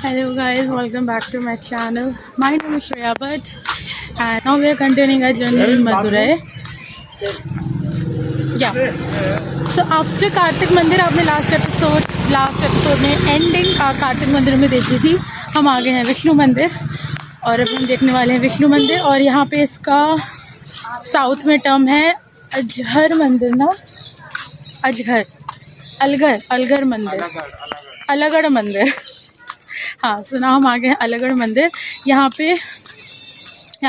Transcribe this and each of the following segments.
Hello guys, welcome back to my channel. My name is Shreya Bhatt and now we are continuing our journey in Madurai. Yeah. So after Kartik मंदिर आपने last episode में ending Kartik मंदिर में देखी थी। हम आ गए हैं विष्णु मंदिर और अब हम देखने वाले हैं विष्णु मंदिर। और यहाँ पे इसका साउथ में टर्म है अजहर मंदिर ना, अलगढ़ मंदिर, अलगढ़ मंदिर। हाँ सुना, हम आ गए हैं अलगढ़ मंदिर। यहाँ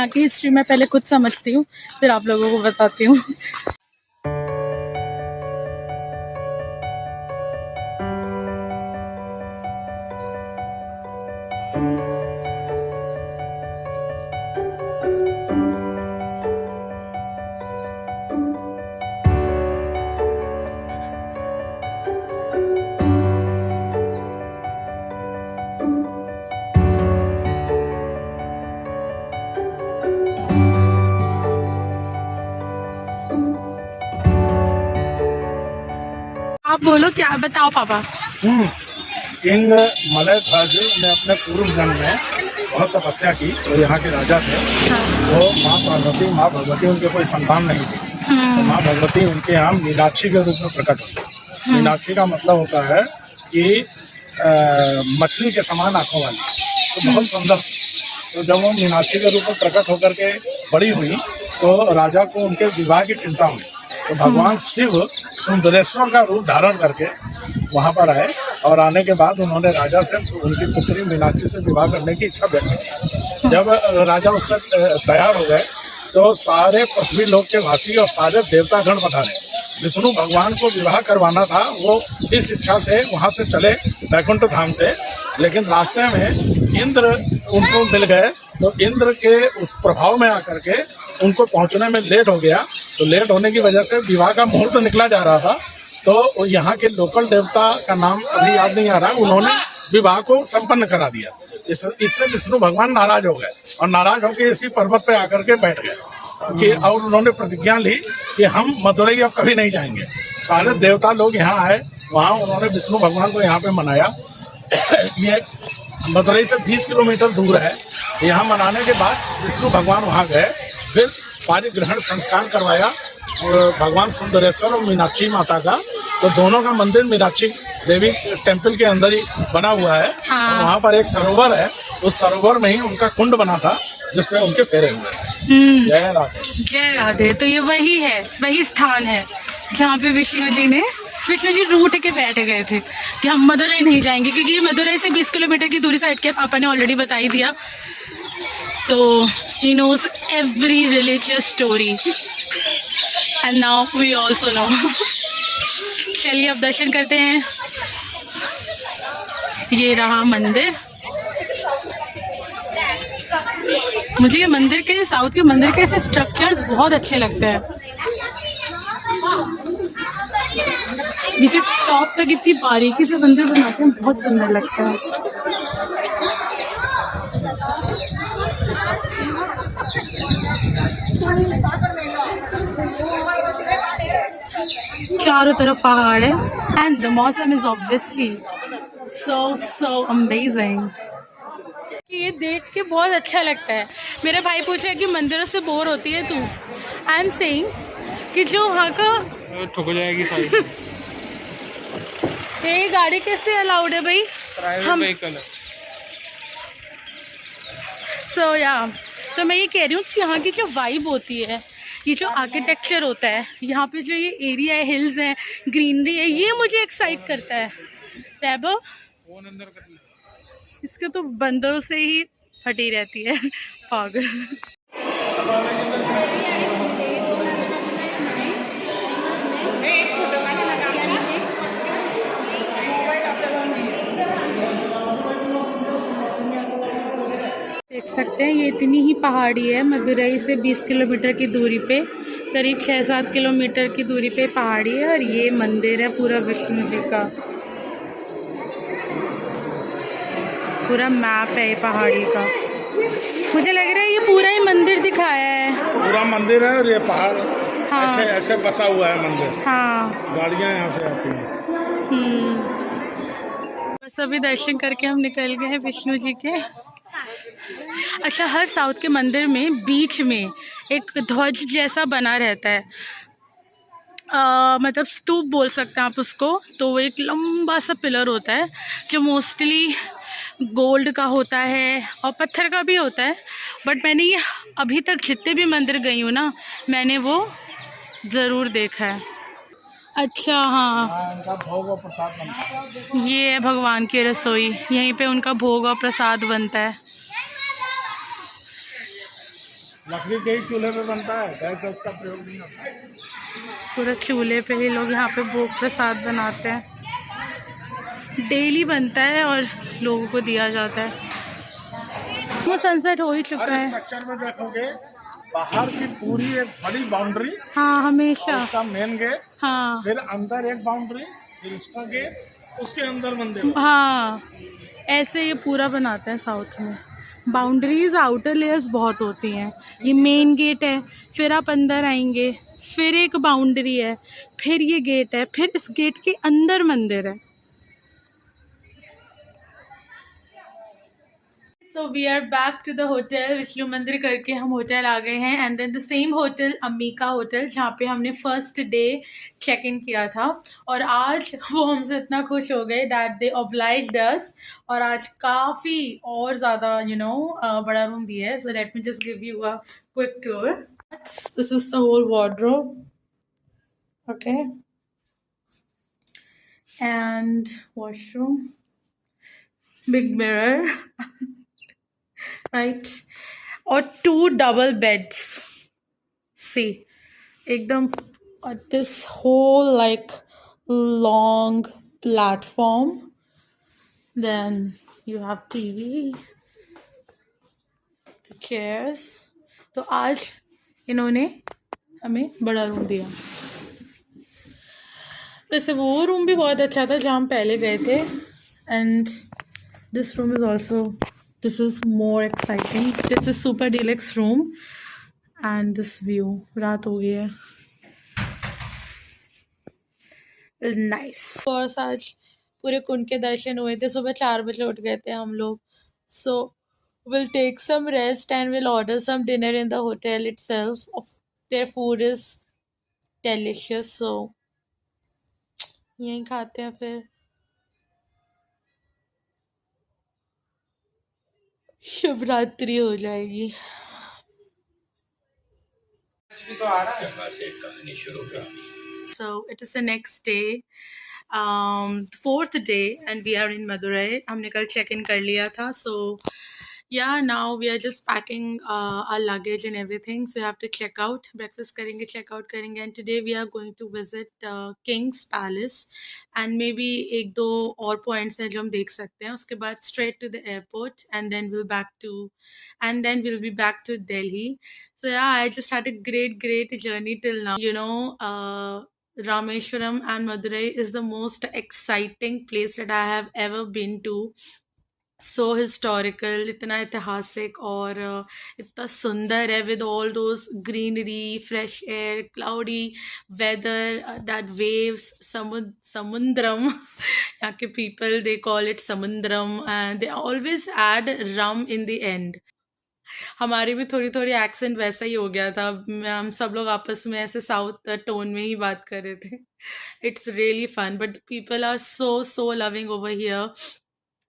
की हिस्ट्री मैं पहले खुद समझती हूँ, फिर आप लोगों को बताती हूँ। आप बोलो, क्या बताओ पापा। किंग मलय ध्वज ने अपने पूर्व जन्म में बहुत तपस्या की और यहाँ के राजा थे। वो माँ भगवती उनके कोई संतान नहीं थी, तो माँ भगवती उनके यहाँ मीनाक्षी के रूप में प्रकट हुई। मीनाक्षी का मतलब होता है कि मछली के समान आंखों वाली, तो बहुत सुंदर। तो जब वो मीनाक्षी के रूप में प्रकट होकर के बड़ी हुई तो राजा को उनके विवाह की चिंता हुई। तो भगवान शिव सुंदरेश्वर का रूप धारण करके वहाँ पर आए और आने के बाद उन्होंने राजा से उनकी पुत्री मीनाक्षी से विवाह करने की इच्छा व्यक्त की। जब राजा उसका तैयार हो गए तो सारे पृथ्वी लोक के वासी और सारे देवतागण पधारे। विष्णु भगवान को विवाह करवाना था, वो इस इच्छा से वहाँ से चले वैकुंठ धाम से, लेकिन रास्ते में इंद्र उनको मिल गए। तो इंद्र के उस प्रभाव में आकर के उनको पहुँचने में लेट हो गया। तो लेट होने की वजह से विवाह का मुहूर्त निकला जा रहा था। तो यहाँ के लोकल देवता का नाम अभी याद नहीं आ रहा, उन्होंने विवाह को संपन्न करा दिया। इससे विष्णु भगवान नाराज हो गए और नाराज होकर इसी पर्वत पे आकर के बैठ गए कि और उन्होंने प्रतिज्ञा ली कि हम मदुरई अब कभी नहीं जाएंगे। सारे देवता लोग यहाँ आए, वहाँ उन्होंने विष्णु भगवान को यहाँ पे मनाया। ये मदुरई से 20 किलोमीटर दूर है। यहाँ मनाने के बाद विष्णु भगवान वहाँ गए, फिर पारिग्रहण संस्कार करवाया भगवान सुंदरेश्वर और मीनाक्षी माता का। तो दोनों का मंदिर मीनाक्षी देवी टेम्पल के अंदर ही बना हुआ है। हाँ। वहाँ पर एक सरोवर है, उस सरोवर में ही उनका कुंड बना था जिसमें उनके फेरे हुए हैं। जय राधे। जय राधे। तो ये वही है, वही स्थान है जहाँ पे विष्णु जी रूठ के बैठ गए थे कि हम मदुरई नहीं जाएंगे, क्योंकि ये मदुरई से 20 किलोमीटर की दूरी साइड के पापा ने ऑलरेडी बता ही दिया। तो he knows every religious story and now we also know। चलिए अब दर्शन करते हैं। ये रहा मंदिर। मुझे ये मंदिर के, साउथ के मंदिर के ऐसे स्ट्रक्चर्स बहुत अच्छे लगते हैं। नीचे टॉप तक इतनी बारीकी से मंदिर बनाते हैं, बहुत सुंदर लगता है। चारों तरफ पहाड़ है एंड द मौसम इज ऑब्वियसली सो अमेजिंग। ये देख के बहुत अच्छा लगता है। मेरा भाई पूछ रहा है कि मंदिरों से बोर होती है तू। आई एम सेइंग कि जो वहाँ का ठुक जाएगी साइड। ये गाड़ी कैसे अलाउड है भाई? प्राइवेट व्हीकल है। सो या तो मैं ये कह रही हूँ कि यहाँ की जो वाइब होती है, ये जो आर्किटेक्चर होता है, यहाँ पे जो ये एरिया है, हिल्स हैं, ग्रीनरी है, ये मुझे एक्साइट करता है। वैभव, इसके तो बंदरों से ही फटी रहती है पागल। देख सकते हैं ये इतनी ही पहाड़ी है, मदुरई से 20 किलोमीटर की दूरी पे, करीब 6-7 किलोमीटर की दूरी पे पहाड़ी है। और ये मंदिर है पूरा विष्णु जी का, पूरा मैप है ये पहाड़ी का। मुझे लग रहा है ये पूरा ही मंदिर दिखाया है। पूरा मंदिर है और ये पहाड़ हाँ। ऐसे ऐसे बसा हुआ है मंदिर। हाँ, गाड़ियाँ यहाँ से आती हैं। बस सभी दर्शन करके हम निकल गए हैं विष्णु जी के। अच्छा, हर साउथ के मंदिर में बीच में एक ध्वज जैसा बना रहता है, मतलब स्तूप बोल सकते हैं आप उसको। तो वो एक लंबा सा पिलर होता है जो मोस्टली गोल्ड का होता है और पत्थर का भी होता है, बट मैंने ये अभी तक जितने भी मंदिर गई हूँ ना, मैंने वो ज़रूर देखा है। अच्छा हाँ, उनका भोग और प्रसाद बनता है। ये है भगवान की रसोई, यहीं पे उनका भोग और प्रसाद बनता है। लकड़ी के ही चूल्हे पे बनता है, गैस उसका प्रयोग नहीं होता है। पूरा चूल्हे पे ही लोग यहाँ पे भोग प्रसाद बनाते हैं, डेली बनता है और लोगों को दिया जाता है। वो सनसेट हो ही चुका हर है। स्ट्रक्चर में देखोगे बाहर की पूरी एक बड़ी बाउंड्री, हाँ हमेशा। उसका मेन गेट, हाँ फिर अंदर एक बाउंड्री, फिर उसका गेट, उसके अंदर मंदिर। हाँ, ऐसे ये पूरा बनाते हैं साउथ में। बाउंड्रीज आउटर लेयर्स बहुत होती हैं। ये मेन गेट है, फिर आप अंदर आएंगे, फिर एक बाउंड्री है, फिर ये गेट है, फिर इस गेट के अंदर मंदिर है। So we are back to the hotel, Vishnu मंदिर करके हम होटल आ गए हैं। And then the same hotel, Ambika hotel, जहाँ पे हमने फर्स्ट डे चेक इन किया था। और आज वो हमसे इतना खुश हो गए दैट दे ऑब्लाइज्ड अस, और आज काफ़ी और ज़्यादा बड़ा रूम दिया है। So let me just give you a quick tour. This is the whole wardrobe, okay, and washroom, big mirror right, और 2 डबल बेड्स, सी एकदम, this whole like long platform, then you have TV, chairs. तो आज इन्होंने हमें बड़ा room दिया। वैसे वो रूम भी बहुत अच्छा था जहाँ हम पहले गए थे, and this room is also, this is more exciting. This is super deluxe room, and this view, रात हो गई है, nice। और आज पूरे कुंड के दर्शन हुए थे। सुबह 4 बजे उठ गए थे हम लोग। So we'll take some rest and we'll order some dinner in the hotel itself. Their food is delicious, so यहीं खाते हैं फिर। शुभ रात्रि हो जाएगी। So it is the next day, 4th day, and we are in Madurai. हमने कल check in कर लिया था, so yeah, now we are just packing our luggage and everything. So you have to check out, breakfast करेंगे, check out करेंगे, and today we are going to visit King's Palace, and maybe 1-2 और points हैं जो हम देख सकते हैं। उसके बाद straight to the airport, and then we'll be back to Delhi. So yeah, I just had a great journey till now. Rameshwaram and Madurai is the most exciting place that I have ever been to. So historical, इतना ऐतिहासिक और इतना सुंदर है, with all those greenery, fresh air, cloudy weather, that waves, samundram. यहाँ के people, they call it samundram, and they always add rum in the end. हमारी भी थोड़ी एक्सेंट वैसा ही हो गया था, हम सब लोग आपस में ऐसे साउथ टोन में ही बात कर रहे थे। It's really fun, but people are so loving over here.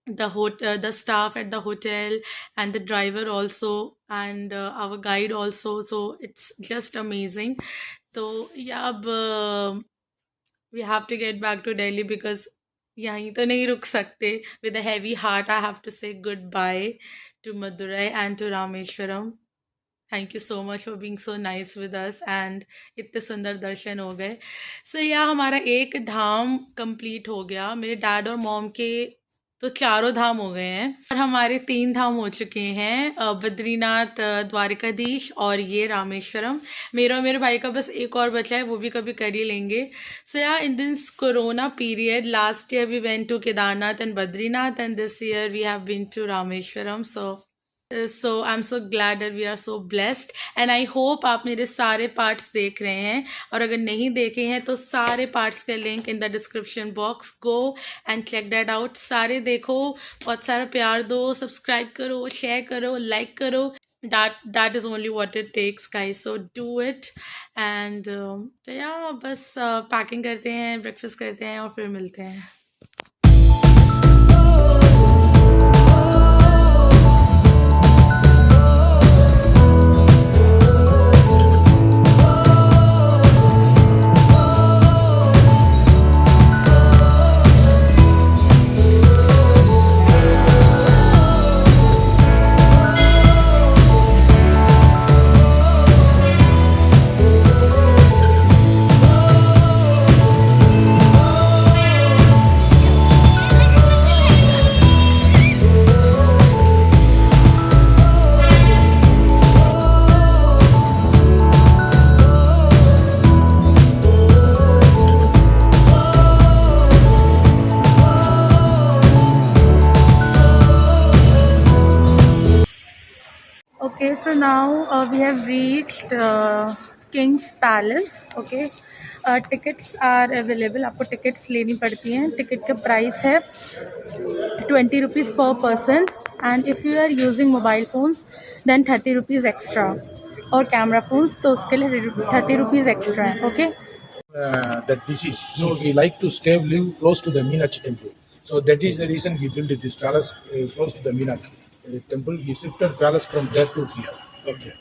The staff at the hotel, and the driver also, and our guide also, so it's just amazing. So yeah, अब we have to get back to Delhi because यहीं तो नहीं रुक सकते। With a heavy heart I have to say goodbye to Madurai and to Rameshwaram. Thank you so much for being so nice with us, and इतने सुंदर दर्शन हो गए। So yeah, हमारा एक धाम कंप्लीट हो गया। मेरे डैड और मॉम के तो 4 धाम हो गए हैं, और हमारे 3 धाम हो चुके हैं, बद्रीनाथ, द्वारिकाधीश और ये रामेश्वरम। मेरा और मेरे भाई का बस एक और बचा है, वो भी कभी कर ही लेंगे। So yeah in this corona period, last year we went to Kedarnath and Badrinath, and this year we have been to Rameswaram. So so I am so glad that we are so blessed and I hope आप मेरे सारे parts देख रहे हैं, और अगर नहीं देखे हैं तो सारे पार्ट्स का link in the description box, go and check that out. सारे देखो, बहुत सारा प्यार दो, सब्सक्राइब करो, शेयर करो, लाइक करो। that is only what it takes guys, so do it and yeah, बस पैकिंग करते हैं, ब्रेकफास्ट करते हैं और फिर मिलते हैं। Okay, so now we have reached King's Palace. Okay, tickets are available. आपको tickets लेनी पड़ती हैं। ticket का price है 20 rupees per person, and if you are using mobile phones then 30 rupees extra, और camera phones तो उसके लिए 30 rupees extra है। Okay, that disease. So he like to live close to the Meenakshi temple. So that is the reason he built this palace close to the Meenakshi temple. He shifted palace from there to here. Okay.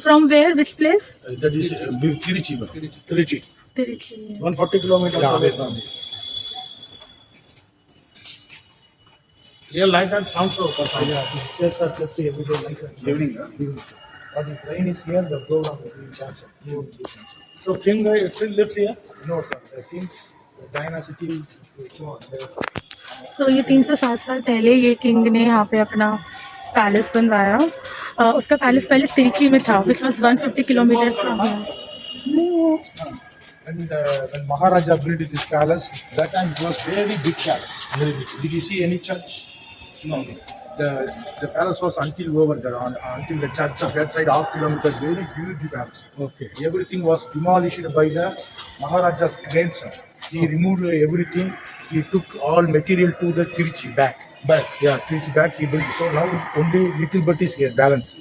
from where, which place? That is Tiruchi. Tiruchi. Tiruchi. 140 kilometers away from it. Real light and sound so perfect. Yeah, the stairs are kept every day like that. Evening. But if rain is here, the program will be cancelled. So king still lives here? No sir. The king's dynasty is there. So ये 360 साल पहले ये king ने यहाँ पे अपना palace बनवाया। उसका पैलेस पहले तिरुचि में था, which was 150 kilometers from here. And when Maharaja built this palace, that time it was very big palace. Very big. Did you see any church? No. The palace was until over there, until the church of that side, half kilometer, very huge palace. Okay. Everything was demolished by the Maharaja's grandson. He removed everything. He took all material to the Tiruchi back. Yeah, Tiruchi back. He built. So now only little bit is here, balance.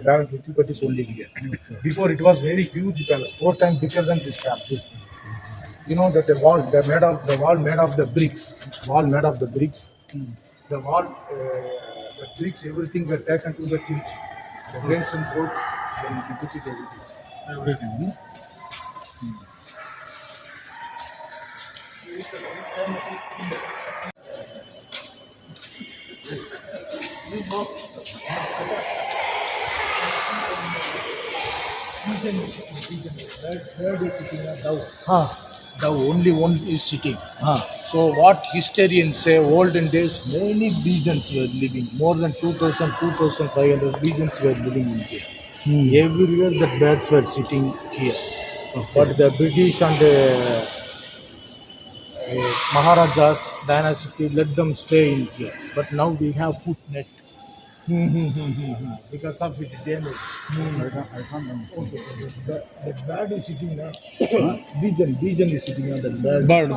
Balance little bit is only here. Before it was very huge palace, 4 times bigger than this palace. You know that the wall made of the bricks. The wall, the bricks, everything were taken to the Tiruchi. The grandson fort, then he put it everything. The only one is sitting. So what historians say, olden days, many Bijans were living. More than 2,500 Bijans were living in here. Everywhere the birds were sitting here. But the British and Maharaja's dynasty let them stay in here. But now we have put net. Because of its damage. I can't understand. The bird is sitting there. Bijan is sitting on the bird. Bird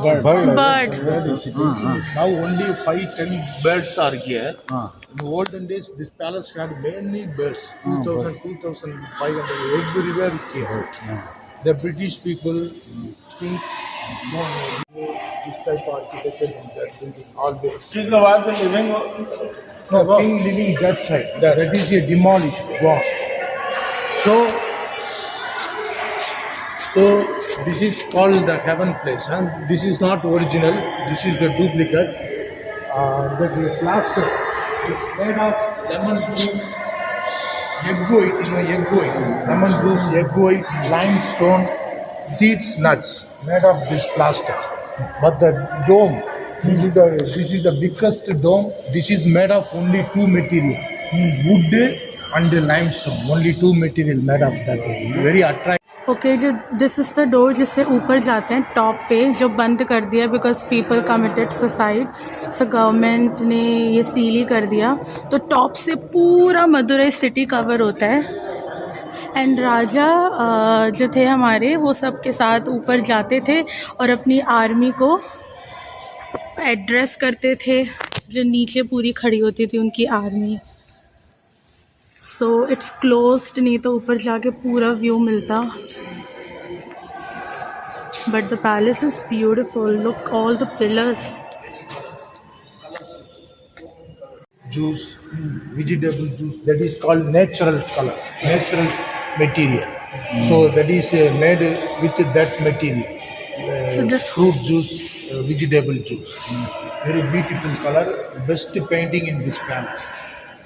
is sitting. Now only 5-10 birds are here. In the olden days, this palace had many birds. 2,500 everywhere here. The British people think this type of architecture in that building always. King was living. No, king living that side. That is a demolished wall. So this is called the heaven place, and this is not original. This is the duplicate. The plaster is made of lemon juice, egg white, lemon juice, egg white, limestone, seeds, nuts, made of this plaster. But the dome. This is the biggest dome. This is made of only 2 material, wood and limestone. Only 2 material made of that. Very attractive. Okay जो this is the door जिससे ऊपर जाते हैं top पे, जो बंद कर दिया because people committed suicide, so government ने ये सील ही कर दिया। तो टॉप से पूरा मदुरई सिटी कवर होता है। एंड राजा जो थे हमारे वो सब के साथ ऊपर जाते थे और अपनी आर्मी को एड्रेस करते थे, जो नीचे पूरी खड़ी होती थी उनकी आर्मी। सो इट्स क्लोज्ड, नहीं तो ऊपर जाके पूरा व्यू मिलता। But the palace is beautiful, look all the pillars. Juice, vegetable juice, that is called natural color, natural material. So that is made with that material. So this Fruit juice, vegetable juice. Very beautiful color, best painting in this palace.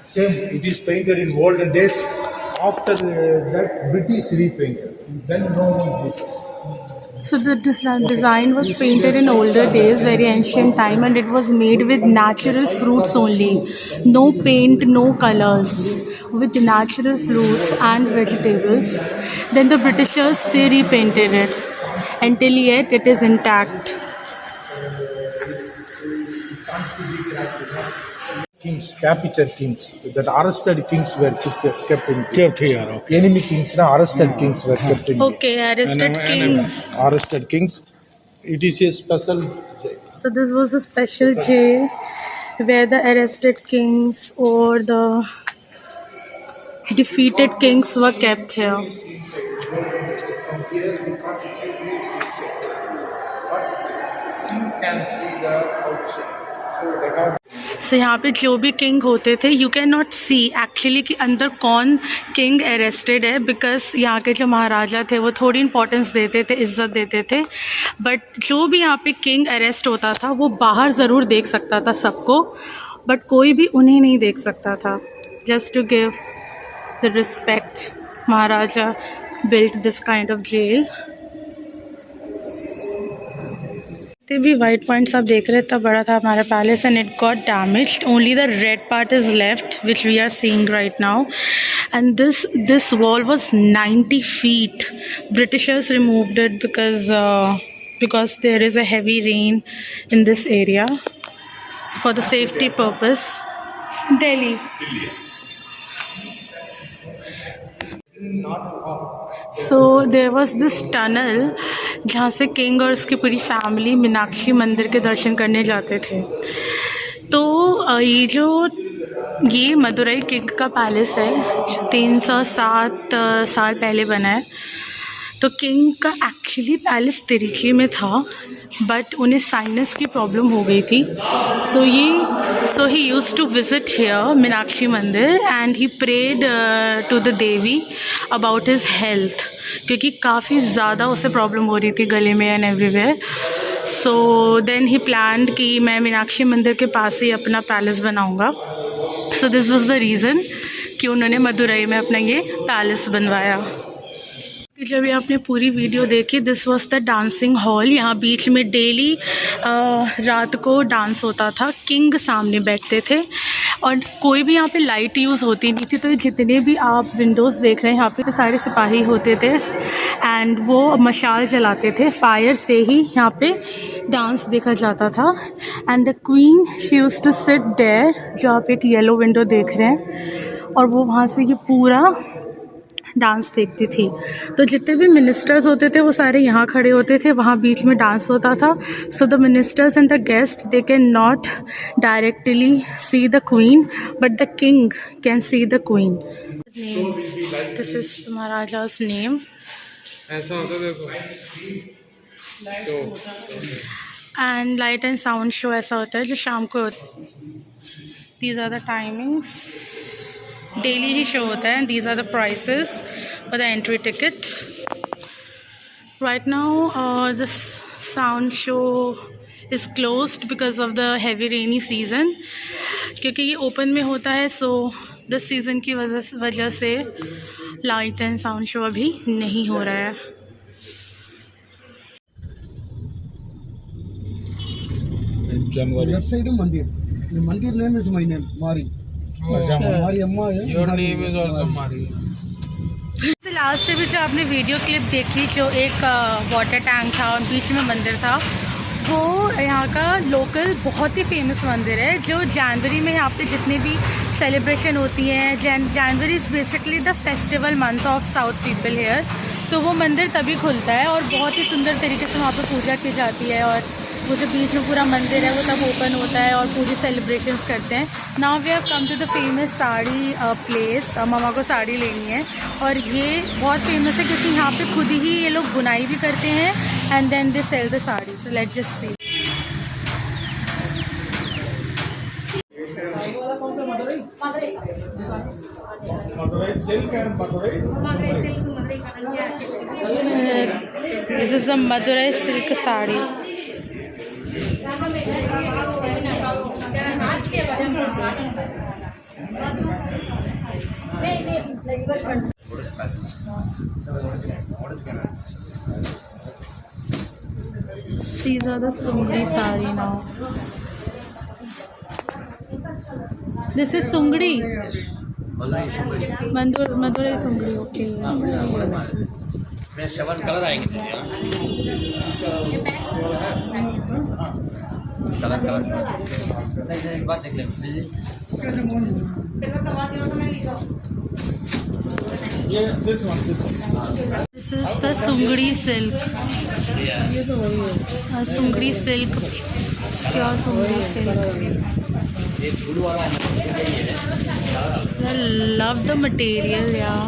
Same, it is painted in olden days. After that, British repainted. Then no one did. So the design was painted in older days, very ancient time, and it was made with natural fruits only. No paint, no colors, with natural fruits and vegetables. Then the Britishers, they repainted it. Until yet, it is intact. Kings, captured kings, that arrested kings were kept here. Okay. Enemy kings, arrested kings were kept in. Okay, arrested kings. Arrested kings. It is a special jail. So this was a special jail where the arrested kings or the defeated kings were kept here. You can see the outside. So they have. So यहाँ पे जो भी king होते थे, you can not see actually कि अंदर कौन king arrested है, बिकॉज यहाँ के जो महाराजा थे वो थोड़ी इंपॉर्टेंस देते थे, इज्जत देते थे। बट जो भी यहाँ पे किंग अरेस्ट होता था वो बाहर ज़रूर देख सकता था सबको, बट कोई भी उन्हें नहीं देख सकता था। Just to give the respect, Maharaja built this kind of jail. जितने भी वाइट पॉइंट्स आप देख रहे हैं, इतना बड़ा था हमारा palace and it got damaged. Only the red part is left which we are seeing right now, and this wall was 90 feet. Britishers removed it because there is a heavy rain in this area for the safety purpose. Delhi. So there was this tunnel जहाँ से king और उसकी पूरी family Meenakshi मंदिर के दर्शन करने जाते थे। तो ये मदुरई किंग का पैलेस है, 307 साल पहले बना है। तो किंग का एक्चुअली पैलेस तिरुचि में था, बट उन्हें साइनस की प्रॉब्लम हो गई थी। So he used to visit here Meenakshi mandir and he prayed to the devi about his health, क्योंकि काफ़ी ज़्यादा उसे प्रॉब्लम हो रही थी गले में एंड एवरीवेयर। सो देन ही प्लान्ड कि मैं मीनाक्षी मंदिर के पास ही अपना पैलेस बनाऊंगा। So this was the reason कि उन्होंने मदुरई में अपना ये पैलेस बनवाया। जब ये आपने पूरी वीडियो देखी, this was the dancing hall. यहाँ बीच में डेली रात को डांस होता था, किंग सामने बैठते थे और कोई भी यहाँ पे लाइट यूज़ होती नहीं थी। तो जितने भी आप विंडोज़ देख रहे हैं यहाँ पे सारे सिपाही होते थे एंड वो मशाल जलाते थे, फायर से ही यहाँ पे डांस देखा जाता था। And the queen she used to sit there, जो आप एक येलो विंडो देख रहे हैं, और वो वहाँ से ये पूरा डांस देखती थी। तो जितने भी मिनिस्टर्स होते थे वो सारे यहाँ खड़े होते थे, वहाँ बीच में डांस होता था। So the ministers and the guest they can not directly see the queen, but the king can see the queen. This is the maharaja's name. ऐसा होता देखो। And light and sound show ऐसा होता है जो शाम को। These are the timings, daily ही शो होता है। These are the prices for the entry ticket. Right now this sound show is closed because of the heavy rainy season, क्योंकि ये ओपन में होता है। सो दिस सीज़न की वजह से लाइट एंड साउंड शो अभी नहीं हो रहा है। January. Left side mandir. The mandir name is my name, Mari. Oh. Mari Amma. Your name is also Mari. Last में जो आपने वीडियो क्लिप देखी, जो एक वाटर टैंक था और बीच में मंदिर था, वो यहाँ का लोकल बहुत ही फेमस मंदिर है। जो जनवरी में यहाँ पे जितने भी सेलिब्रेशन होती हैं, जनवरी is basically the festival month of south people here, तो वो मंदिर तभी खुलता है और बहुत ही सुंदर तरीके से वहाँ पे पूजा की जाती है। और वो जो बीच में पूरा मंदिर है वो तब ओपन होता है और पूरी सेलिब्रेशंस करते हैं। Now we have come to the famous sari place. मामा को साड़ी लेनी है और ये बहुत फेमस है क्योंकि यहाँ पे खुद ही ये लोग बुनाई भी करते हैं and then they sell the sari. So let's just see. This is the Madurai silk sari. These are the Sungdi sari now. This is Sungdi. Madurai Sungdi. Okay. Seven colour आएंगे कलर नहीं एक बार देख लें। This is the Sungdi silk. Sungdi silk, pure Sungdi silk. ये फूल वाला है। I love the material, yeah.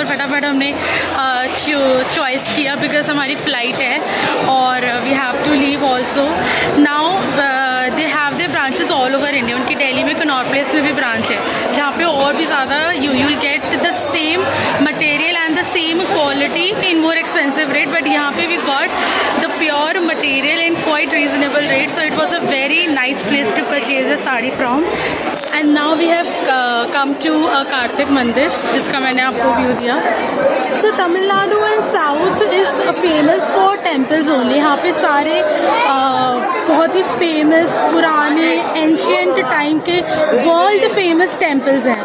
फटाफट हमने चॉइस किया बिकॉज हमारी फ़्लाइट है और we have to leave also now. They have their branches all over India. उनकी दिल्ली में कनॉट प्लेस में भी ब्रांच है जहाँ पे और भी ज़्यादा you will get the same material and the same quality in more expensive rate, but यहाँ पे we got the pure material in quite reasonable rate, so it was a very nice place to purchase a sari from. And now we have come to Kartik mandir जिसका मैंने आपको view दिया। So Tamil Nadu and south is famous for temples only. यहाँ पे सारे बहुत ही famous पुराने एंशियंट टाइम के वर्ल्ड फेमस टेम्पल्स हैं।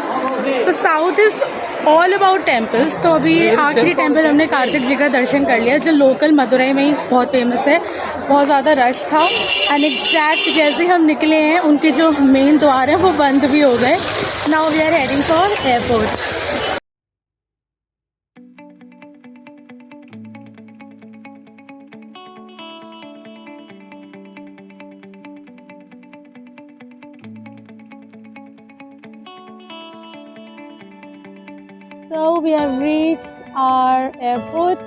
तो south is all about temples. तो अभी आखिरी टेम्पल हमने कार्तिक जी का दर्शन कर लिया जो लोकल मदुरई में ही बहुत फेमस है। बहुत ज़्यादा रश था एंड एग्जैक्ट जैसे हम निकले हैं उनके जो मेन द्वार हैं वो बंद भी हो गए। Now we are heading for airport. So we have reached our airport,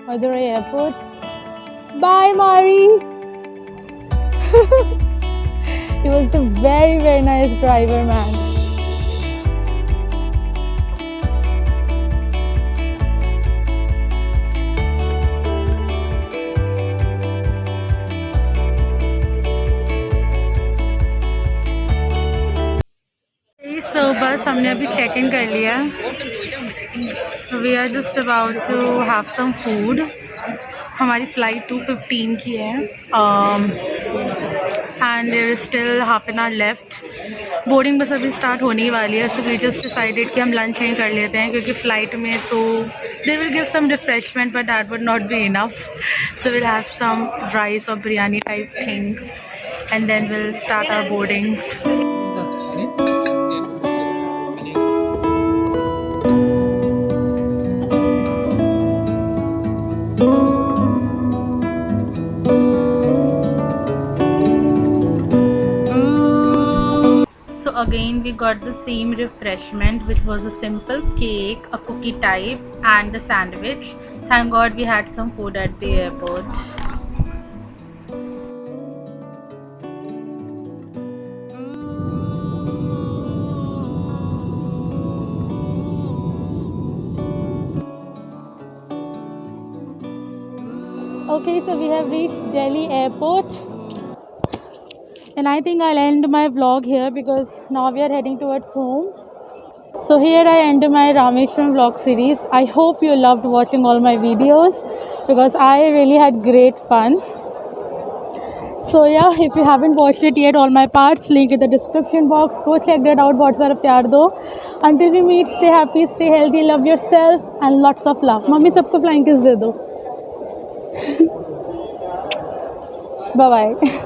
Madurai Airport. Bye, Mari. He was a very, very nice driver, man. So बस हमने अभी चेक इन कर लिया। We are just about to have some food. हमारी flight 2:15 की है and there is still half an hour left. Boarding bus अभी start होने ही वाली है, सो वी जस्ट डिसाइडेड कि हम लंच यहीं कर लेते हैं, क्योंकि फ़्लाइट में तो they will give some refreshment but that would not be enough, so will have some rice और biryani type thing and then will start our boarding. Again we got the same refreshment, which was a simple cake, a cookie type, and the sandwich. Thank God we had some food at the airport. Okay, so we have reached Delhi airport. And I think I'll end my vlog here because now we are heading towards home. So here I end my Rameshwaram vlog series. I hope you loved watching all my videos because I really had great fun. So yeah, if you haven't watched it yet, all my parts link in the description box. Go check that out. बहुत सारा प्यार दो. Until we meet, stay happy, stay healthy, love yourself and lots of love. Mummy सबको flying kiss दे दो. Bye bye.